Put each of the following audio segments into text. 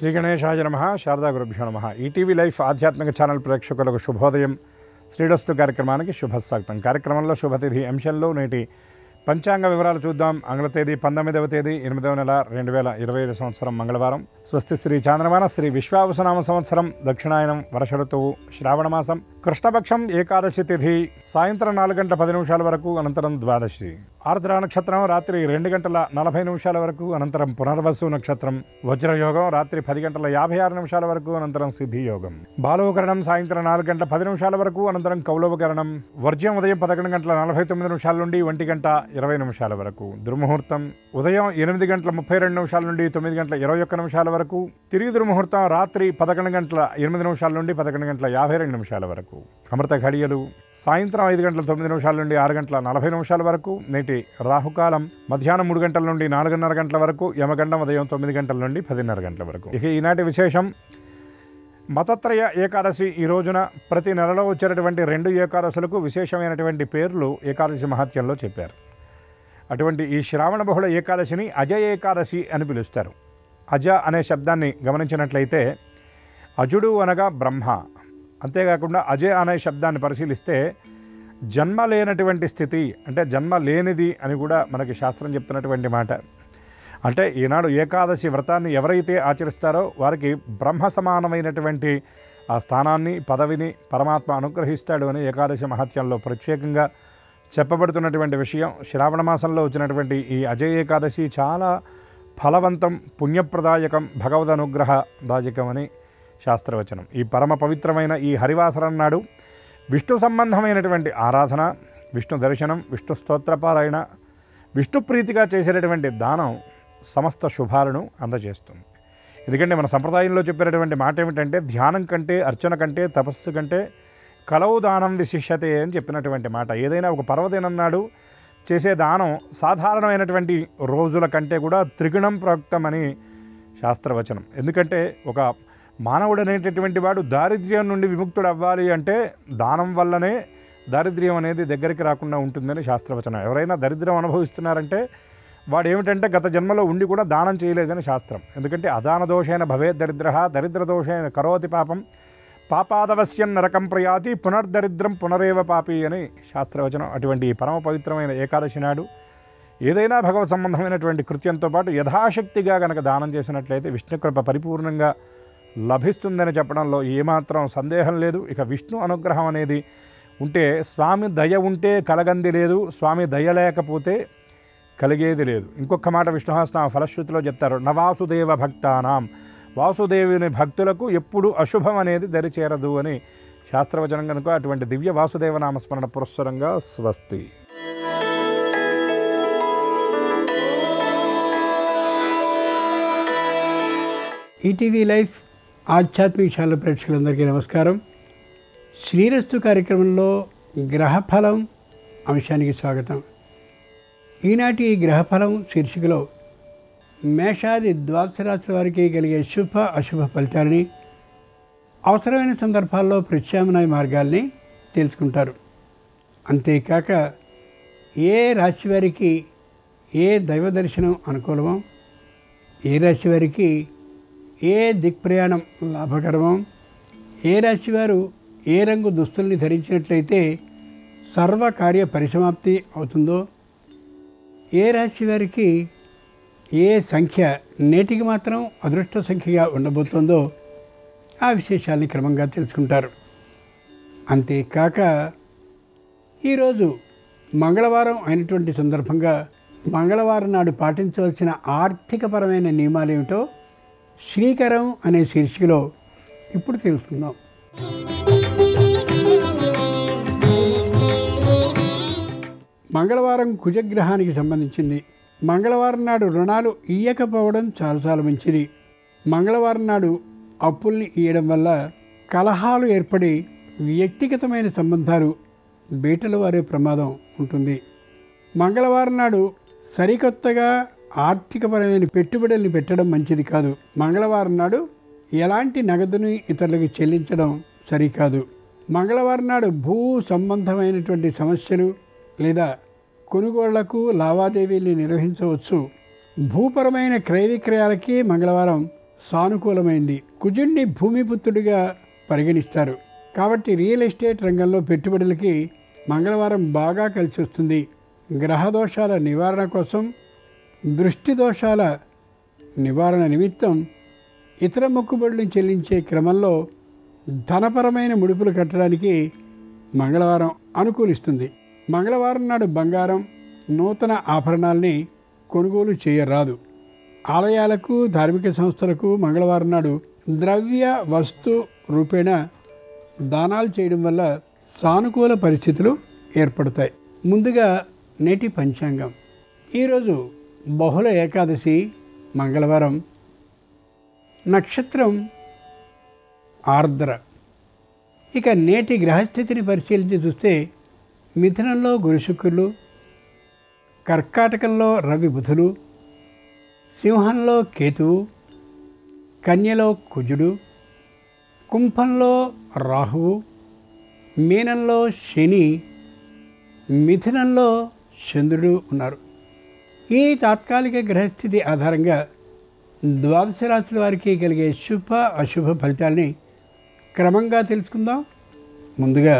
శ్రీ గణేశాయ నమః. శారదా గురుభ్యో నమః. ఈటీవీ లైఫ్ ఆధ్యాత్మిక ఛానల్ ప్రేక్షకులకు శుభోదయం. శ్రీరస్తు కార్యక్రమానికి శుభస్వాగతం. కార్యక్రమంలో శుభతిథి అంశంలో నేటి పంచాంగ వివరాలు చూద్దాం. ఆంగ్ల తేదీ 19వ తేదీ 8వ నెల 2025 సంవత్సరం మంగళవారం. స్వస్తి శ్రీ చాంద్రమాన శ్రీ విశ్వావసునామ సంవత్సరం దక్షిణాయనం వర్ష ఋతువు శ్రావణమాసం కృష్ణపక్షం ఏకాదశి తిథి సాయంత్రం 4 గంటల 10 నిమిషాల వరకు అనంతరం ద్వాదశి. ఆర్ద్ర నక్షత్రం రాత్రి 2 గంటల 40 నిమిషాల వరకు అనంతరం పునర్వసు నక్షత్రం. వజ్రయోగం రాత్రి 10 గంటల 56 నిమిషాల వరకు అనంతరం సిద్ధి యోగం. బాలోకరణం సాయంత్రం 4 గంటల 10 నిమిషాల వరకు అనంతరం కౌలవకరణం. వర్జ్యం ఉదయం 11 గంటల 49 నిమిషాల నుండి 1 గంట 20 నిమిషాల వరకు. దుర్ముహూర్తం ఉదయం 8 గంటల 32 నిమిషాల నుండి 9 గంటల 21 నిమిషాల వరకు. తిరిగి దుర్ముహూర్తం రాత్రి 11 గంటల 8 నిమిషాల నుండి 11 గంటల 52 నిమిషాల వరకు. అమృత ఘడియలు సాయంత్రం 5 గంటల 9 నిమిషాల నుండి 6 గంటల 40 నిమిషాల వరకు. నేటి రాహుకాలం మధ్యాహ్నం 3 గంటల నుండి 4:30 గంటల వరకు. యమగండం ఉదయం 9 గంటల నుండి 10:30 గంటల వరకు. ఇక ఈనాటి విశేషం మతత్రయ ఏకాదశి. ఈ రోజున ప్రతి నెలలో వచ్చేటటువంటి 2 ఏకాదశులకు విశేషమైనటువంటి పేర్లు ఏకాదశి మహత్యంలో చెప్పారు. అటువంటి ఈ శ్రావణ బహుళ ఏకాదశిని అజ ఏకాదశి అని పిలుస్తారు. అజ అనే శబ్దాన్ని గమనించినట్లయితే అజుడు అనగా బ్రహ్మ. అంతేకాకుండా అజ అనే శబ్దాన్ని పరిశీలిస్తే జన్మ లేనటువంటి స్థితి, అంటే జన్మ లేనిది అని కూడా మనకి శాస్త్రం చెప్తున్నటువంటి మాట. అంటే ఈనాడు ఏకాదశి వ్రతాన్ని ఎవరైతే ఆచరిస్తారో వారికి బ్రహ్మ సమానమైనటువంటి ఆ స్థానాన్ని, పదవిని పరమాత్మ అనుగ్రహిస్తాడు అని ఏకాదశి మహత్యంలో ప్రత్యేకంగా చెప్పబడుతున్నటువంటి విషయం. శ్రావణ మాసంలో వచ్చినటువంటి ఈ అజయ ఏకాదశి చాలా ఫలవంతం, పుణ్యప్రదాయకం, భగవద్ అనుగ్రహదాయకం అని శాస్త్రవచనం. ఈ పరమ పవిత్రమైన ఈ హరివాసరం నాడు విష్ణు సంబంధమైనటువంటి ఆరాధన, విష్ణు దర్శనం, విష్ణు స్తోత్రపారాయణ, విష్ణు ప్రీతిగా చేసేటటువంటి దానం సమస్త శుభాలను అందజేస్తుంది. ఎందుకంటే మన సంప్రదాయంలో చెప్పేటటువంటి మాట ఏమిటంటే ధ్యానం కంటే, అర్చన కంటే, తపస్సు కంటే కలవు దానం విశిష్యతే అని చెప్పినటువంటి మాట. ఏదైనా ఒక పర్వదినం నాడు చేసే దానం సాధారణమైనటువంటి రోజుల కంటే కూడా త్రిగుణం ప్రోక్తమని శాస్త్రవచనం. ఎందుకంటే ఒక మానవుడు అనేటటువంటి వాడు దారిద్ర్యం నుండి విముక్తుడు అవ్వాలి అంటే దానం వల్లనే దారిద్ర్యం అనేది దగ్గరికి రాకుండా ఉంటుందని శాస్త్రవచనం. ఎవరైనా దరిద్రం అనుభవిస్తున్నారంటే వాడు ఏమిటంటే గత జన్మలో ఉండి కూడా దానం చేయలేదని శాస్త్రం. ఎందుకంటే అదాన దోషైన భవే దరిద్ర, దరిద్ర దోషైన కరోతి పాపం, పాపాదవశ్యం నరకం ప్రయాతి, పునర్దరిద్రం పునరేవ పాపి అని శాస్త్రవచనం. అటువంటి పరమ పవిత్రమైన ఏకాదశి నాడు ఏదైనా భగవత్ సంబంధమైనటువంటి కృత్యంతో పాటు యథాశక్తిగా గనక దానం చేసినట్లయితే విష్ణుకృప పరిపూర్ణంగా లభిస్తుందని చెప్పడంలో ఏమాత్రం సందేహం లేదు. ఇక విష్ణు అనుగ్రహం అనేది ఉంటే, స్వామి దయ ఉంటే కలగంది లేదు, స్వామి దయ లేకపోతే కలిగేది లేదు. ఇంకొక మాట విష్ణుహాస్నామ ఫలశ్రుతిలో చెప్తారు, నవాసుదేవ భక్తానాం, వాసుదేవుని భక్తులకు ఎప్పుడు అశుభం అనేది దరిచేరదు అని శాస్త్రవచనం కనుక అటువంటి దివ్య వాసుదేవ నామస్మరణ పురస్సరంగా స్వస్తి. ఈటీవీ లైఫ్ ఆధ్యాత్మిక ఛానల్ ప్రేక్షకులందరికీ నమస్కారం. శ్రీరస్తు కార్యక్రమంలో గ్రహఫలం అంశానికి స్వాగతం. ఈనాటి గ్రహఫలం శీర్షికలో మేషాది ద్వాదశ రాశుల వారికి కలిగే శుభ అశుభ ఫలితాలని, అవసరమైన సందర్భాల్లో ప్రత్యామ్నాయ మార్గాల్ని తెలుసుకుంటారు. అంతేకాక ఏ రాశి వారికి ఏ దైవ దర్శనం అనుకూలమో, ఏ రాశి వారికి ఏ దిక్ప్రయాణం లాభకరమో, ఏ రాశివారు ఏ రంగు దుస్తుల్ని ధరించినట్లయితే సర్వకార్య పరిసమాప్తి అవుతుందో, ఏ రాశి వారికి ఏ సంఖ్య నేటికి మాత్రం అదృష్ట సంఖ్యగా ఉండబోతుందో ఆ విశేషాలని క్రమంగా తెలుసుకుంటారు. అంతేకాక ఈరోజు మంగళవారం అయినటువంటి సందర్భంగా మంగళవారం నాడు పాటించవలసిన ఆర్థికపరమైన నియమాలు ఏమిటో శ్రీకరం అనే శీర్షికలో ఇప్పుడు తెలుసుకుందాం. మంగళవారం కుజగ్రహానికి సంబంధించింది. మంగళవారం నాడు రుణాలు ఇయ్యకపోవడం చాలా మంచిది. మంగళవారం నాడు అప్పుల్ని ఇయ్యడం వల్ల కలహాలు ఏర్పడి వ్యక్తిగతమైన సంబంధాలు బీటలు వారే ప్రమాదం ఉంటుంది. మంగళవారం నాడు సరికొత్తగా ఆర్థికపరమైన పెట్టుబడుల్ని పెట్టడం మంచిది కాదు. మంగళవారం నాడు ఎలాంటి నగదుని ఇతరులకు చెల్లించడం సరికాదు. మంగళవారం నాడు భూ సంబంధమైనటువంటి సమస్యలు లేదా కొనుగోళ్లకు లావాదేవీలు నిర్వహించవచ్చు. భూపరమైన క్రయ విక్రయాలకి మంగళవారం సానుకూలమైంది. కుజుడిని భూమిపుత్రుడిగా పరిగణిస్తారు కాబట్టి రియల్ ఎస్టేట్ రంగంలో పెట్టుబడులకి మంగళవారం బాగా కలిసి వస్తుంది. గ్రహదోషాల నివారణ కోసం, దృష్టి దోషాల నివారణ నిమిత్తం ఇతర మొక్కుబడులను చెల్లించే క్రమంలో ధనపరమైన ముడుపులు కట్టడానికి మంగళవారం అనుకూలిస్తుంది. మంగళవారం నాడు బంగారం, నూతన ఆభరణాల్ని కొనుగోలు చేయరాదు. ఆలయాలకు, ధార్మిక సంస్థలకు మంగళవారం నాడు ద్రవ్య వస్తు రూపేణ దానాలు చేయడం వల్ల సానుకూల పరిస్థితులు ఏర్పడతాయి. ముందుగా నేటి పంచాంగం. ఈరోజు బహుళ ఏకాదశి, మంగళవారం. నక్షత్రం ఆర్ద్ర. ఇక నేటి గ్రహస్థితిని పరిశీలించి చూస్తే మిథునంలో గురు శుక్రులు, కర్కాటకంలో రవి బుధులు, సింహంలో కేతువు, కన్యలో కుజుడు, కుంభంలో రాహువు, మీనంలో శని, మిథునంలో చంద్రుడు ఉన్నారు. ఈ తాత్కాలిక గ్రహస్థితి ఆధారంగా ద్వాదశ రాశుల వారికి కలిగే శుభ అశుభ ఫలితాల్ని క్రమంగా తెలుసుకుందాం. ముందుగా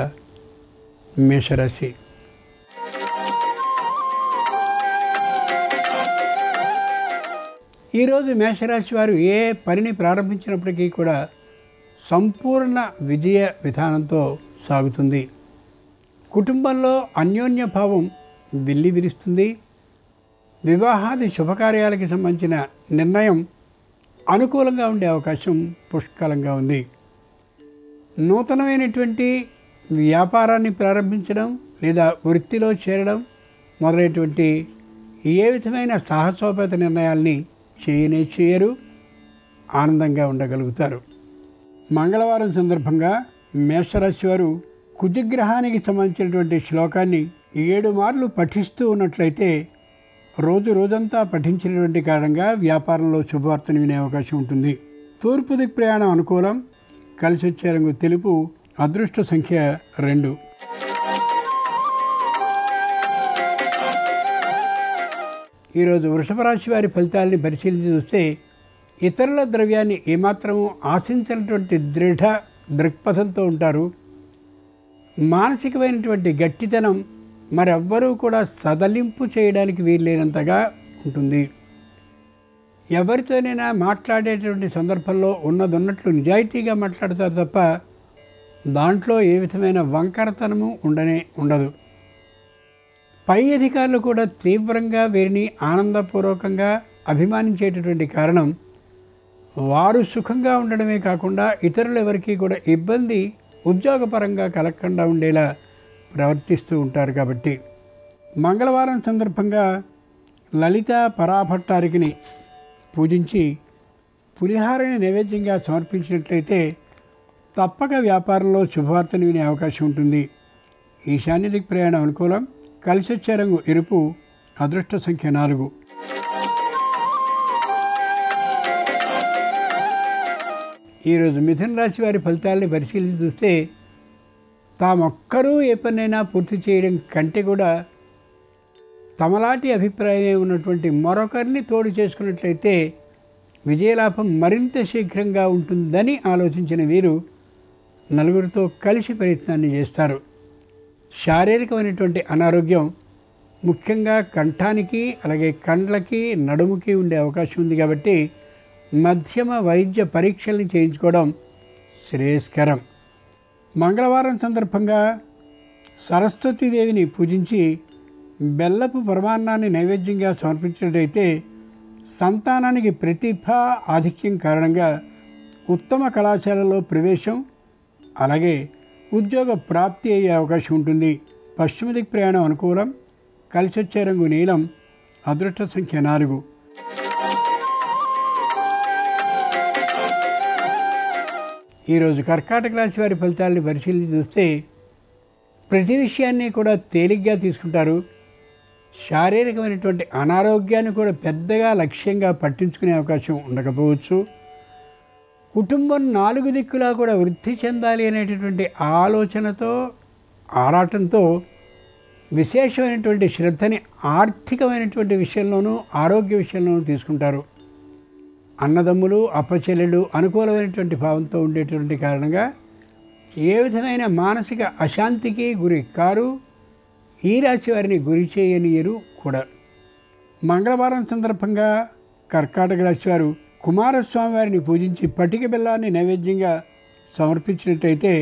మేషరాశి. ఈరోజు మేషరాశి వారు ఏ పనిని ప్రారంభించినప్పటికీ కూడా సంపూర్ణ విజయ విధానంతో సాగుతుంది. కుటుంబంలో అన్యోన్య భావం విల్లివిరుస్తుంది. వివాహాది శుభకార్యాలకి సంబంధించిన నిర్ణయం అనుకూలంగా ఉండే అవకాశం పుష్కలంగా ఉంది. నూతనమైనటువంటి వ్యాపారాన్ని ప్రారంభించడం లేదా వృత్తిలో చేరడం మొదలైనటువంటి ఏ విధమైన సాహసోపేత నిర్ణయాల్ని చేయరు. ఆనందంగా ఉండగలుగుతారు. మంగళవారం సందర్భంగా మేషరాశి వారు కుజగ్రహానికి సంబంధించినటువంటి శ్లోకాన్ని 7 మార్లు పఠిస్తూ ఉన్నట్లయితే రోజంతా పఠించినటువంటి కారణంగా వ్యాపారంలో శుభవార్తను వినే అవకాశం ఉంటుంది. తూర్పు దిక్కు ప్రయాణం అనుకూలం. కలిసి వచ్చే రంగు తెలుపు. అదృష్ట సంఖ్య 2. ఈరోజు వృషభ రాశి వారి ఫలితాలని పరిశీలించి చూస్తే ఇతరుల ద్రవ్యాన్ని ఏమాత్రము ఆశించినటువంటి దృఢ దృక్పథంతో ఉంటారు. మానసికమైనటువంటి గట్టితనం మరెవ్వరూ కూడా సడలింపు చేయడానికి వీల్లేనంతగా ఉంటుంది. ఎవరితోనైనా మాట్లాడేటువంటి సందర్భంలో ఉన్నదన్నట్లు నిజాయితీగా మాట్లాడతారు తప్ప దాంట్లో ఏ విధమైన వంకరతనము ఉండదు. పై అధికారులు కూడా తీవ్రంగా వీరిని ఆనందపూర్వకంగా అభిమానించేటటువంటి కారణం వారు సుఖంగా ఉండడమే కాకుండా ఇతరులు ఎవరికీ కూడా ఇబ్బంది ఉద్యోగపరంగా కలగకుండా ఉండేలా ప్రవర్తిస్తూ ఉంటారు. కాబట్టి మంగళవారం సందర్భంగా లలిత పరాభట్టారికిని పూజించి పులిహారని నైవేద్యంగా సమర్పించినట్లయితే తప్పక వ్యాపారంలో శుభవార్తను వినే అవకాశం ఉంటుంది. ఈశాన్య దిక్ ప్రయాణం అనుకూలం. కలిసి వచ్చే రంగు ఎరుపు. అదృష్ట సంఖ్య 4. ఈరోజు మిథున రాశి వారి ఫలితాలని పరిశీలించి చూస్తే తామొక్కరూ ఏ పనైనా పూర్తి చేయడం కంటే కూడా తమలాంటి అభిప్రాయమే ఉన్నటువంటి మరొకరిని తోడు చేసుకున్నట్లయితే విజయలాభం మరింత శీఘ్రంగా ఉంటుందని ఆలోచించిన వీరు నలుగురితో కలిసి ప్రయత్నాన్ని చేస్తారు. శారీరకమైనటువంటి అనారోగ్యం ముఖ్యంగా కంఠానికి అలాగే కండ్లకి నడుముకి ఉండే అవకాశం ఉంది. కాబట్టి మధ్యమ వైద్య పరీక్షల్ని చేయించుకోవడం శ్రేయస్కరం. మంగళవారం సందర్భంగా సరస్వతీదేవిని పూజించి బెల్లపు పరమాన్నాన్ని నైవేద్యంగా సమర్పించినట్లయితే సంతానానికి ప్రతిభ ఆధిక్యం కారణంగా ఉత్తమ కళాశాలలో ప్రవేశం అలాగే ఉద్యోగ ప్రాప్తి అయ్యే అవకాశం ఉంటుంది. పశ్చిమ దిక్ ప్రయాణం అనుకూలం. కలిసి వచ్చే రంగు నీలం. అదృష్ట సంఖ్య 4. ఈరోజు కర్కాటక రాశి వారి ఫలితాలని పరిశీలించి చూస్తే ప్రతి విషయాన్ని కూడా తేలిగ్గా తీసుకుంటారు. శారీరకమైనటువంటి అనారోగ్యాన్ని కూడా పెద్దగా లక్ష్యంగా పట్టించుకునే అవకాశం ఉండకపోవచ్చు. కుటుంబం 4 దిక్కులా కూడా వృద్ధి చెందాలి అనేటటువంటి ఆలోచనతో ఆరాటంతో విశేషమైనటువంటి శ్రద్ధని ఆర్థికమైనటువంటి విషయంలోనూ ఆరోగ్య విషయంలోనూ తీసుకుంటారు. అన్నదమ్ములు అప్పచెల్లెలు అనుకూలమైనటువంటి భావంతో ఉండేటువంటి కారణంగా ఏ విధమైన మానసిక అశాంతికి గురి కారు. ఈ రాశి వారిని గురి చేయనియరు కూడా. మంగళవారం సందర్భంగా కర్కాటక రాశి వారు కుమారస్వామి వారిని పూజించి పటిక బెల్లాన్ని నైవేద్యంగా సమర్పించినట్టయితే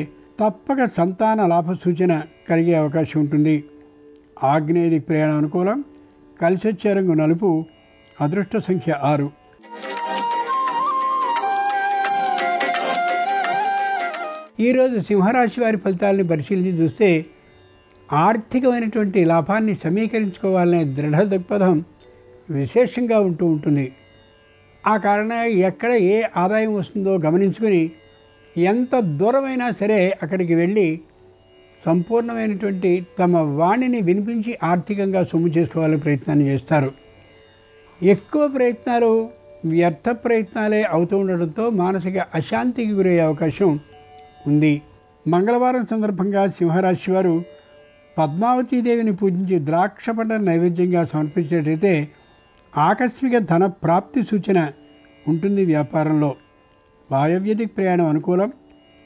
తప్పక సంతాన లాభ సూచన కలిగే అవకాశం ఉంటుంది. ఆగ్నేయ ప్రయాణం అనుకూలం. కలిసి వచ్చే రంగు నలుపు. అదృష్ట సంఖ్య 6. ఈరోజు సింహరాశి వారి ఫలితాలని పరిశీలించి చూస్తే ఆర్థికమైనటువంటి లాభాన్ని సమీకరించుకోవాలనే దృఢ దృక్పథం విశేషంగా ఉంటుంది. ఆ కారణంగా ఎక్కడ ఏ ఆదాయం వస్తుందో గమనించుకొని ఎంత దూరమైనా సరే అక్కడికి వెళ్ళి సంపూర్ణమైనటువంటి తమ వాణిని వినిపించి ఆర్థికంగా సొమ్ము చేసుకోవాలని ప్రయత్నాన్ని చేస్తారు. ఎక్కువ ప్రయత్నాలు వ్యర్థ ప్రయత్నాలే అవుతూ ఉండడంతో మానసిక అశాంతికి గురయ్యే అవకాశం ఉంది. మంగళవారం సందర్భంగా సింహరాశి వారు పద్మావతీదేవిని పూజించి ద్రాక్ష పండ్లను నైవేద్యంగా సమర్పించినట్లయితే ఆకస్మిక ధన ప్రాప్తి సూచన ఉంటుంది. వ్యాపారంలో వాయవ్య ప్రయాణం అనుకూలం.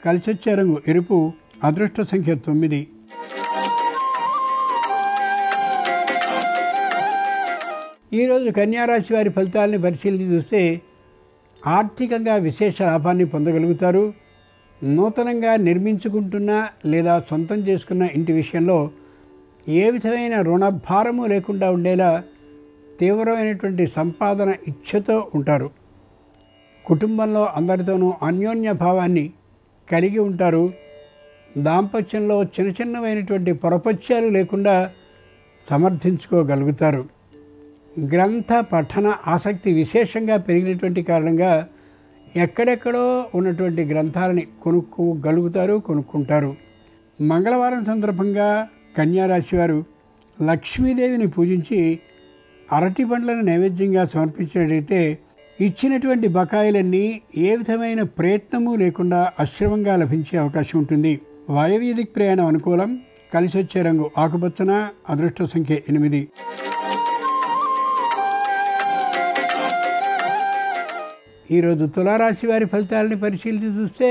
కలిసి వచ్చే రంగు ఎరుపు. అదృష్ట సంఖ్య 9. ఈరోజు కన్యారాశి వారి ఫలితాలని పరిశీలించి చూస్తే ఆర్థికంగా విశేష లాభాన్ని పొందగలుగుతారు. నూతనంగా నిర్మించుకుంటున్న లేదా సొంతం చేసుకున్న ఇంటి విషయంలో ఏ విధమైన రుణభారము లేకుండా ఉండేలా తీవ్రమైనటువంటి సంపాదన ఇచ్ఛతో ఉంటారు. కుటుంబంలో అందరితోనూ అన్యోన్య భావాన్ని కలిగి ఉంటారు. దాంపత్యంలో చిన్నమైనటువంటి పొరపత్యాలు లేకుండా సమర్థించుకోగలుగుతారు. గ్రంథ పఠన ఆసక్తి విశేషంగా పెరిగినటువంటి కారణంగా ఎక్కడెక్కడో ఉన్నటువంటి గ్రంథాలని కొనుక్కుంటారు. మంగళవారం సందర్భంగా కన్యారాశి వారు లక్ష్మీదేవిని పూజించి అరటి పండ్లను నైవేద్యంగా సమర్పించినట్లయితే ఇచ్చినటువంటి బకాయిలన్నీ ఏ విధమైన ప్రయత్నము లేకుండా అశ్రమంగా లభించే అవకాశం ఉంటుంది. వాయవ్య ప్రయాణం అనుకూలం. కలిసి వచ్చే రంగు ఆకుపచ్చన. అదృష్ట సంఖ్య 8. ఈరోజు తులారాశి వారి ఫలితాలని పరిశీలించి చూస్తే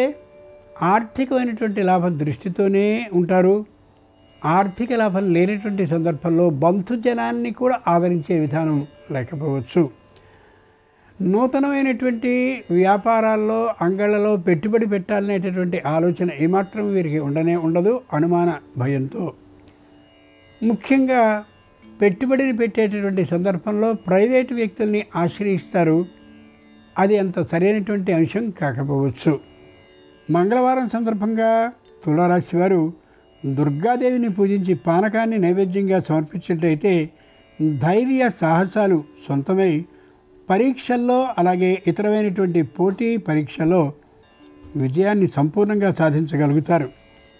ఆర్థికమైనటువంటి లాభం దృష్టితోనే ఉంటారు. ఆర్థిక లాభం లేనటువంటి సందర్భంలో బంధుజనాన్ని కూడా ఆదరించే విధానం లేకపోవచ్చు. నూతనమైనటువంటి వ్యాపారాల్లో అంగళ్ళలో పెట్టుబడి పెట్టాలనేటటువంటి ఆలోచన ఏమాత్రం వీరికి ఉండదు. అనుమాన భయంతో ముఖ్యంగా పెట్టుబడిని పెట్టేటటువంటి సందర్భంలో ప్రైవేటు వ్యక్తుల్ని ఆశ్రయిస్తారు. అది అంత సరైనటువంటి అంశం కాకపోవచ్చు. మంగళవారం సందర్భంగా తులారాశి వారు దుర్గాదేవిని పూజించి పానకాన్ని నైవేద్యంగా సమర్పించినట్లయితే ధైర్య సాహసాలు సొంతమై పరీక్షల్లో అలాగే ఇతరమైనటువంటి పోటీ పరీక్షల్లో విజయాన్ని సంపూర్ణంగా సాధించగలుగుతారు.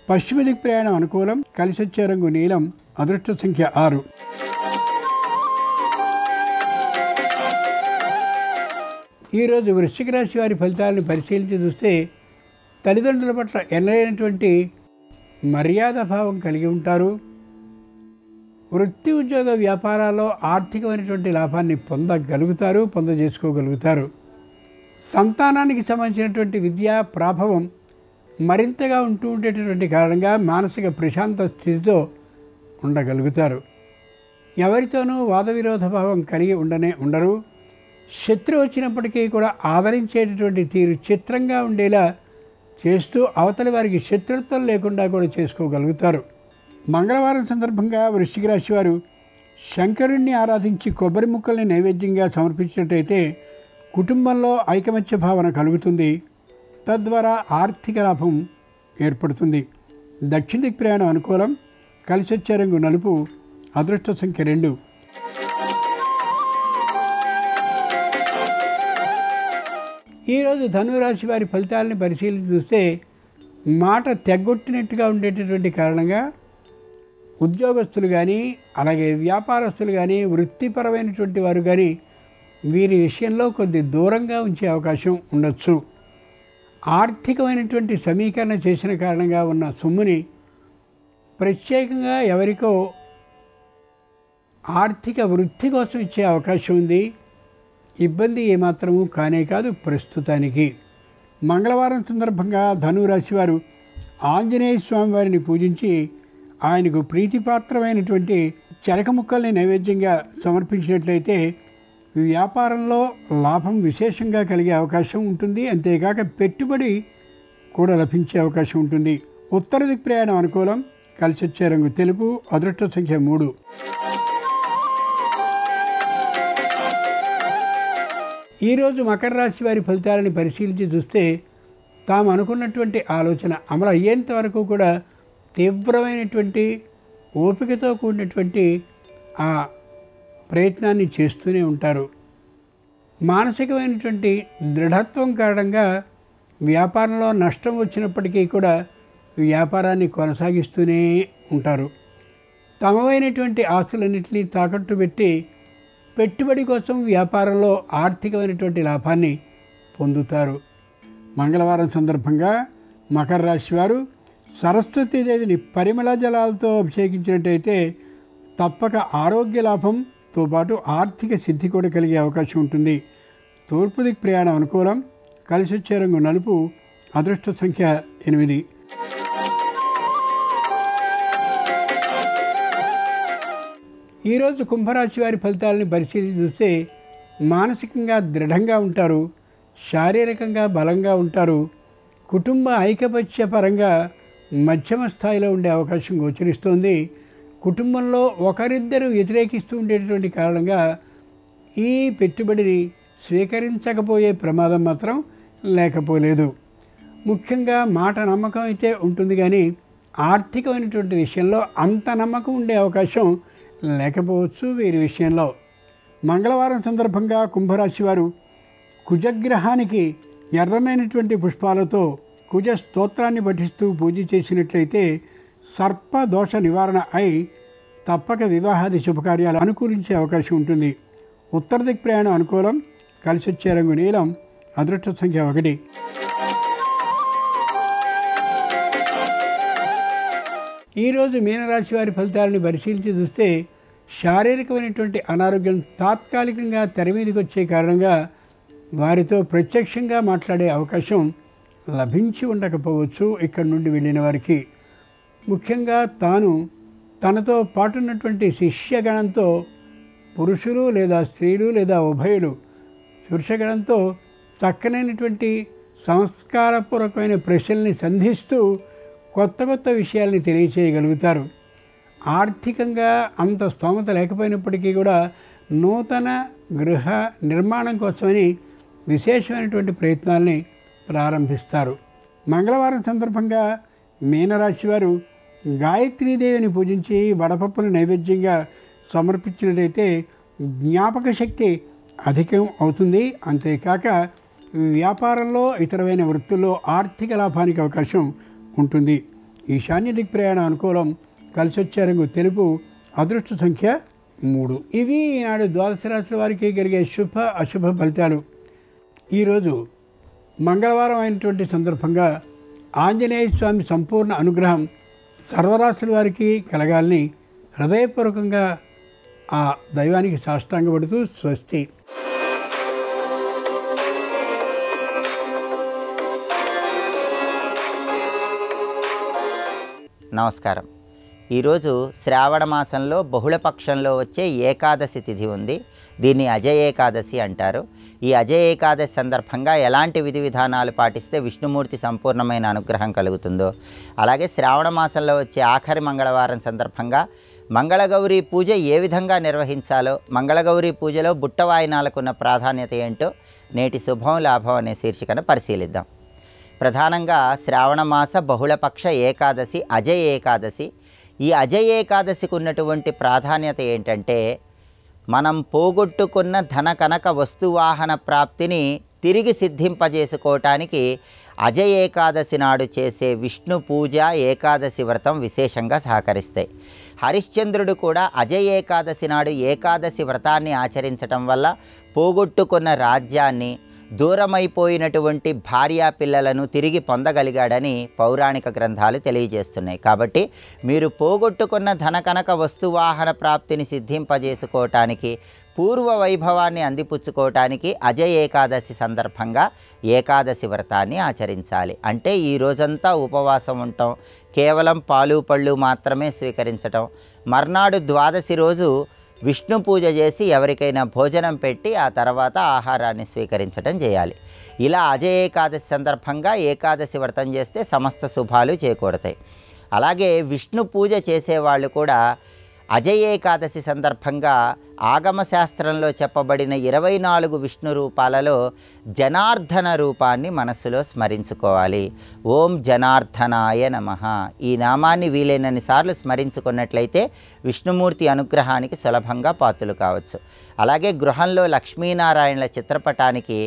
పశ్చిమ దిక్కు ప్రయాణం అనుకూలం. కలిసి వచ్చే రంగు నీలం. అదృష్ట సంఖ్య 6. ఈరోజు వృశ్చిక రాశి వారి ఫలితాలను పరిశీలించి చూస్తే తల్లిదండ్రుల పట్ల ఎనలేనటువంటి మర్యాద భావం కలిగి ఉంటారు. వృత్తి ఉద్యోగ వ్యాపారాల్లో ఆర్థికమైనటువంటి లాభాన్ని పొందజేసుకోగలుగుతారు. సంతానానికి సంబంధించినటువంటి విద్యా ప్రాభవం మరింతగా ఉండేటటువంటి కారణంగా మానసిక ప్రశాంత స్థితితో ఉండగలుగుతారు. ఎవరితోనూ వాద విరోధ భావం కలిగి ఉండరు. శత్రువు వచ్చినప్పటికీ కూడా ఆదరించేటటువంటి తీరు చిత్రంగా ఉండేలా చేస్తూ అవతలి వారికి శత్రుత్వం లేకుండా కూడా చేసుకోగలుగుతారు. మంగళవారం సందర్భంగా వృశ్చిక రాశి వారు శంకరుణ్ణి ఆరాధించి కొబ్బరి ముక్కల్ని నైవేద్యంగా సమర్పించినట్టయితే కుటుంబంలో ఐకమత్య భావన కలుగుతుంది. తద్వారా ఆర్థిక లాభం ఏర్పడుతుంది. దక్షిణ దిక్కు ప్రయాణం అనుకూలం. కలిసి వచ్చే రంగు నలుపు. అదృష్ట సంఖ్య 2. ఈరోజు ధనురాశి వారి ఫలితాలని పరిశీలించి చూస్తే మాట తెగ్గొట్టినట్టుగా ఉండేటటువంటి కారణంగా ఉద్యోగస్తులు కానీ అలాగే వ్యాపారస్తులు కానీ వృత్తిపరమైనటువంటి వారు కానీ వీరి విషయంలో కొద్ది దూరంగా ఉంచే అవకాశం ఉండొచ్చు. ఆర్థికమైనటువంటి సమీకరణ చేసిన కారణంగా ఉన్న సొమ్ముని ప్రత్యేకంగా ఎవరికో ఆర్థిక వృద్ధి కోసం ఇచ్చే అవకాశం ఉంది. ఇబ్బంది ఏమాత్రము కానే కాదు ప్రస్తుతానికి. మంగళవారం సందర్భంగా ధనురాశి వారు ఆంజనేయ స్వామి వారిని పూజించి ఆయనకు ప్రీతిపాత్రమైనటువంటి చెరక ముక్కల్ని నైవేద్యంగా సమర్పించినట్లయితే వ్యాపారంలో లాభం విశేషంగా కలిగే అవకాశం ఉంటుంది. అంతేకాక పెట్టుబడి కూడా లభించే అవకాశం ఉంటుంది. ఉత్తర దిక్ ప్రయాణం అనుకూలం. కలిసి వచ్చే రంగు తెలుపు. అదృష్ట సంఖ్య 3. ఈరోజు మకర రాశి వారి ఫలితాలని పరిశీలించి చూస్తే తాము అనుకున్నటువంటి ఆలోచన అమలు అయ్యేంత వరకు కూడా తీవ్రమైనటువంటి ఓపికతో కూడినటువంటి ఆ ప్రయత్నాన్ని చేస్తూనే ఉంటారు. మానసికమైనటువంటి దృఢత్వం కారణంగా వ్యాపారంలో నష్టం వచ్చినప్పటికీ కూడా వ్యాపారాన్ని కొనసాగిస్తూనే ఉంటారు. తమవైనటువంటి ఆస్తులన్నింటినీ తాకట్టు పెట్టి పెట్టుబడి కోసం వ్యాపారంలో ఆర్థికమైనటువంటి లాభాన్ని పొందుతారు. మంగళవారం సందర్భంగా మకర రాశి వారు సరస్వతీదేవిని పరిమళ జలాలతో అభిషేకించినట్టయితే తప్పక ఆరోగ్య లాభంతో పాటు ఆర్థిక సిద్ధి కూడా కలిగే అవకాశం ఉంటుంది. తూర్పు దిక్ ప్రయాణం అనుకూలం. కలిసి వచ్చే రంగు నలుపు. అదృష్ట సంఖ్య 8. ఈరోజు కుంభరాశి వారి ఫలితాలను పరిశీలించి చూస్తే మానసికంగా దృఢంగా ఉంటారు. శారీరకంగా బలంగా ఉంటారు. కుటుంబ ఐకమత్య పరంగా మధ్యమ స్థాయిలో ఉండే అవకాశం గోచరిస్తోంది. కుటుంబంలో ఒకరిద్దరు వ్యతిరేకిస్తూ ఉండేటటువంటి కారణంగా ఈ పెట్టుబడిని స్వీకరించకపోయే ప్రమాదం మాత్రం లేకపోలేదు. ముఖ్యంగా మాట నమ్మకం అయితే ఉంటుంది, కానీ ఆర్థికమైనటువంటి విషయంలో అంత నమ్మకం ఉండే అవకాశం లేకపోవచ్చు వీరి విషయంలో. మంగళవారం సందర్భంగా కుంభరాశి వారు కుజగ్రహానికి ఎర్రమైనటువంటి పుష్పాలతో కుజ స్తోత్రాన్ని పఠిస్తూ పూజ చేసినట్లయితే సర్పదోష నివారణ అయి తప్పక వివాహాది శుభకార్యాలు అనుకూలించే అవకాశం ఉంటుంది. ఉత్తర దిక్ ప్రయాణం అనుకూలం. కలిసి వచ్చే రంగు నీలం. అదృష్ట సంఖ్య 1. ఈరోజు మీనరాశి వారి ఫలితాలను పరిశీలించి చూస్తే శారీరకమైనటువంటి అనారోగ్యం తాత్కాలికంగా తెర మీదకి వచ్చే కారణంగా వారితో ప్రత్యక్షంగా మాట్లాడే అవకాశం లభించి ఉండకపోవచ్చు ఇక్కడి నుండి వెళ్ళిన వారికి. ముఖ్యంగా తనతో పాటున్నటువంటి శిష్యగణంతో పురుషులు లేదా స్త్రీలు లేదా ఉభయులు పురుషగణంతో చక్కనైనటువంటి సంస్కారపూర్వకమైన ప్రశ్నల్ని సంధిస్తూ కొత్త విషయాల్ని తెలియచేయగలుగుతారు. ఆర్థికంగా అంత స్తోమత లేకపోయినప్పటికీ కూడా నూతన గృహ నిర్మాణం కోసమని విశేషమైనటువంటి ప్రయత్నాల్ని ప్రారంభిస్తారు. మంగళవారం సందర్భంగా మీనరాశి వారు గాయత్రీదేవిని పూజించి వడపప్పును నైవేద్యంగా సమర్పించినట్టయితే జ్ఞాపక శక్తి అధికం అవుతుంది. అంతేకాక వ్యాపారంలో ఇతరమైన వృత్తుల్లో ఆర్థిక లాభానికి అవకాశం ఉంటుంది. ఈశాన్య దిక్ ప్రయాణం అనుకూలం. కలిసి వచ్చే రంగు తెలుపు. అదృష్ట సంఖ్య 3. ఇవి ఈనాడు ద్వాదశ రాశుల వారికి కలిగే శుభ అశుభ ఫలితాలు. ఈరోజు మంగళవారం అయినటువంటి సందర్భంగా ఆంజనేయ స్వామి సంపూర్ణ అనుగ్రహం సర్వరాశుల వారికి కలగాలని హృదయపూర్వకంగా ఆ దైవానికి సాష్టాంగపడుతూ స్వస్తి. నమస్కారం. ఈరోజు శ్రావణ మాసంలో బహుళపక్షంలో వచ్చే ఏకాదశి తిథి ఉంది. దీన్ని అజయ ఏకాదశి అంటారు. ఈ అజయ ఏకాదశి సందర్భంగా ఎలాంటి విధి విధానాలు పాటిస్తే విష్ణుమూర్తి సంపూర్ణమైన అనుగ్రహం కలుగుతుందో, అలాగే శ్రావణ మాసంలో వచ్చే ఆఖరి మంగళవారం సందర్భంగా మంగళగౌరీ పూజ ఏ విధంగా నిర్వహించాలో, మంగళగౌరీ పూజలో బుట్ట వాయినాలకున్న ప్రాధాన్యత ఏంటో నేటి శుభం లాభం అనే శీర్షికను పరిశీలిద్దాం. ప్రధానంగా శ్రావణమాస బహుళపక్ష ఏకాదశి అజయ ఏకాదశి. ఈ అజయ ఏకాదశికి ఉన్నటువంటి ప్రాధాన్యత ఏంటంటే, మనం పోగొట్టుకున్న ధన కనక వస్తువాహన ప్రాప్తిని తిరిగి సిద్ధింపజేసుకోవటానికి అజయ ఏకాదశి నాడు చేసే విష్ణు పూజ, ఏకాదశి వ్రతం విశేషంగా సహకరిస్తాయి. హరిశ్చంద్రుడు కూడా అజయ ఏకాదశి నాడు ఏకాదశి వ్రతాన్ని ఆచరించటం వల్ల పోగొట్టుకున్న రాజ్యాన్ని, దూరమైపోయినటువంటి భార్యా పిల్లలను తిరిగి పొందగలిగాడని పౌరాణిక గ్రంథాలు తెలియజేస్తున్నాయి. కాబట్టి మీరు పోగొట్టుకున్న ధనకనక వస్తువాహన ప్రాప్తిని సిద్ధింపజేసుకోవటానికి, పూర్వ వైభవాన్ని అందిపుచ్చుకోవటానికి అజయ ఏకాదశి సందర్భంగా ఏకాదశి వ్రతాన్ని ఆచరించాలి. అంటే ఈ రోజంతా ఉపవాసం ఉండటం, కేవలం పాలు పళ్ళు మాత్రమే స్వీకరించటం, మర్నాడు ద్వాదశి రోజు విష్ణు పూజ చేసి ఎవరికైనా భోజనం పెట్టి ఆ తర్వాత ఆహారాన్ని స్వీకరించడం చేయాలి. ఇలా అజయ ఏకాదశి సందర్భంగా ఏకాదశి వ్రతం చేస్తే సమస్త శుభాలు చేకూరతాయి. అలాగే విష్ణు పూజ చేసేవాళ్ళు కూడా అజయ ఏకాదశి సందర్భంగా ఆగమశాస్త్రంలో చెప్పబడిన 24 విష్ణు రూపాలలో జనార్దన రూపాన్ని మనస్సులో స్మరించుకోవాలి. ఓం జనార్దనాయ నమః. ఈ నామాన్ని వీలైనన్ని సార్లు స్మరించుకున్నట్లయితే విష్ణుమూర్తి అనుగ్రహానికి సులభంగా పాత్రలు కావచ్చు. అలాగే గృహంలో లక్ష్మీనారాయణల చిత్రపటానికి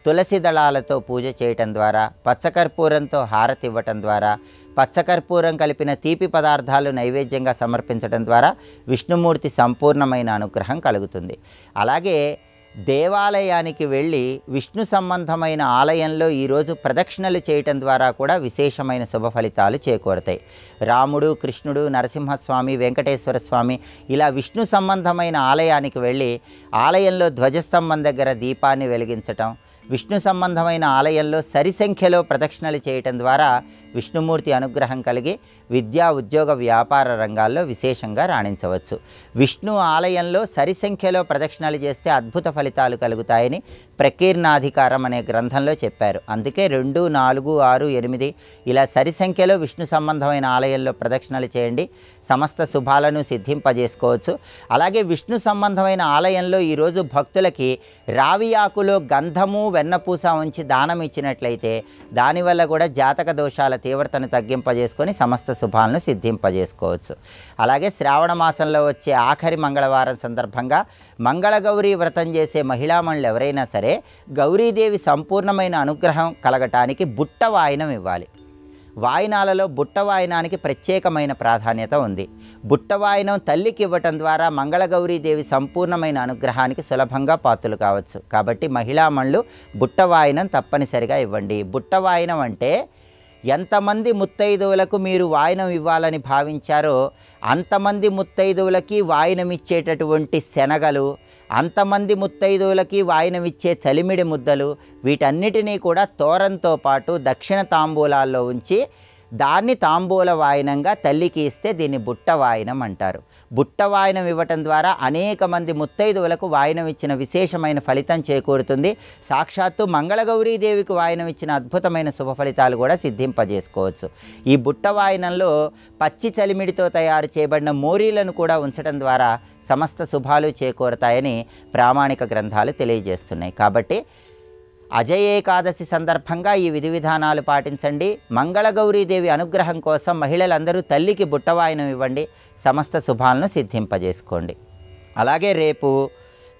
తులసి దళాలతో పూజ చేయటం ద్వారా, పచ్చకర్పూరంతో హారతి ఇవ్వటం ద్వారా, పచ్చకర్పూరం కలిపిన తీపి పదార్థాలు నైవేద్యంగా సమర్పించడం ద్వారా విష్ణుమూర్తి సంపూర్ణమైన అనుగ్రహం కలుగుతుంది. అలాగే దేవాలయానికి వెళ్ళి విష్ణు సంబంధమైన ఆలయంలో ఈరోజు ప్రదక్షిణలు చేయటం ద్వారా కూడా విశేషమైన శుభ ఫలితాలు చేకూరతాయి. రాముడు, కృష్ణుడు, నరసింహస్వామి, వెంకటేశ్వర స్వామి ఇలా విష్ణు సంబంధమైన ఆలయానికి వెళ్ళి ఆలయంలో ధ్వజస్తంభం దగ్గర దీపాన్ని వెలిగించటం, విష్ణు సంబంధమైన ఆలయంలో సరి సంఖ్యలో ప్రదక్షిణలు చేయటం ద్వారా విష్ణుమూర్తి అనుగ్రహం కలిగి విద్యా, ఉద్యోగ, వ్యాపార రంగాల్లో విశేషంగా రాణించవచ్చు. విష్ణు ఆలయంలో సరి సంఖ్యలో ప్రదక్షిణలు చేస్తే అద్భుత ఫలితాలు కలుగుతాయని ప్రకీర్ణాధికారం అనే గ్రంథంలో చెప్పారు. అందుకే 2, 4, 6, 8 ఇలా సరి సంఖ్యలో విష్ణు సంబంధమైన ఆలయంలో ప్రదక్షిణలు చేయండి, సమస్త శుభాలను సిద్ధింపజేసుకోవచ్చు. అలాగే విష్ణు సంబంధమైన ఆలయంలో ఈరోజు భక్తులకి రావి ఆకులో గంధము, వెన్నపూస ఉంచి దానం ఇచ్చినట్లయితే దానివల్ల కూడా జాతక దోషాల తీవ్రతను తగ్గింపజేసుకొని సమస్త శుభాలను సిద్ధింపజేసుకోవచ్చు. అలాగే శ్రావణ మాసంలో వచ్చే ఆఖరి మంగళవారం సందర్భంగా మంగళగౌరీ వ్రతం చేసే మహిళామణులు ఎవరైనా సరే గౌరీదేవి సంపూర్ణమైన అనుగ్రహం కలగటానికి బుట్ట వాయినం ఇవ్వాలి. వాయినాలలో బుట్ట వాయినానికి ప్రత్యేకమైన ప్రాధాన్యత ఉంది. బుట్ట వాయినం తల్లికి ఇవ్వటం ద్వారా మంగళగౌరీదేవి సంపూర్ణమైన అనుగ్రహానికి సులభంగా పాత్రలు కావచ్చు. కాబట్టి మహిళామణులు బుట్ట వాయినం తప్పనిసరిగా ఇవ్వండి. బుట్ట వాయినం అంటే ఎంతమంది ముత్తైదువులకు మీరు వాయినం ఇవ్వాలని భావించారో అంతమంది ముత్తైదువులకి వాయినం ఇచ్చేటటువంటి శనగలు, అంతమంది ముత్తైదువులకి వాయినం ఇచ్చే చలిమిడి ముద్దలు, వీటన్నిటినీ కూడా తోరంతో పాటు దక్షిణ తాంబూలాల్లో ఉంచి దాన్ని తాంబూల వాయినంగా తల్లికి ఇస్తే దీన్ని బుట్ట వాయినం అంటారు. బుట్ట వాయినం ఇవ్వటం ద్వారా అనేక మంది ముత్తైదువులకు వాయినం ఇచ్చిన విశేషమైన ఫలితం చేకూరుతుంది. సాక్షాత్తు మంగళగౌరీదేవికి వాయినం ఇచ్చిన అద్భుతమైన శుభ ఫలితాలు కూడా సిద్ధింపజేసుకోవచ్చు. ఈ బుట్ట వాయినంలో పచ్చి చలిమిడితో తయారు చేయబడిన మోరీలను కూడా ఉంచడం ద్వారా సమస్త శుభాలు చేకూరుతాయని ప్రామాణిక గ్రంథాలు తెలియజేస్తున్నాయి. కాబట్టి అజయ ఏకాదశి సందర్భంగా ఈ విధి విధానాలు పాటించండి. మంగళగౌరీదేవి అనుగ్రహం కోసం మహిళలందరూ తల్లికి బుట్టవాయినం ఇవ్వండి, సమస్త శుభాలను సిద్ధింపజేసుకోండి. అలాగే రేపు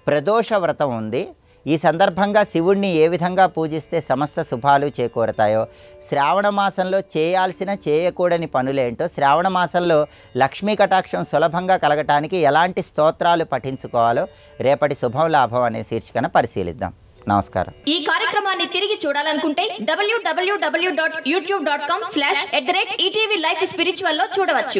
ప్రదోష వ్రతం ఉంది. ఈ సందర్భంగా శివుణ్ణి ఏ విధంగా పూజిస్తే సమస్త శుభాలు చేకూరతాయో, శ్రావణ మాసంలో చేయాల్సిన చేయకూడని పనులేంటో, శ్రావణ మాసంలో లక్ష్మీ కటాక్షం సులభంగా కలగటానికి ఎలాంటి స్తోత్రాలు పఠించుకోవాలో రేపటి శుభం లాభం అనే శీర్షికన పరిశీలిద్దాం. నమస్కారం. ఈ కార్యక్రమాన్ని తిరిగి చూడాలనుకుంటే www.youtube.com/ETV Life Spiritual లో చూడవచ్చు.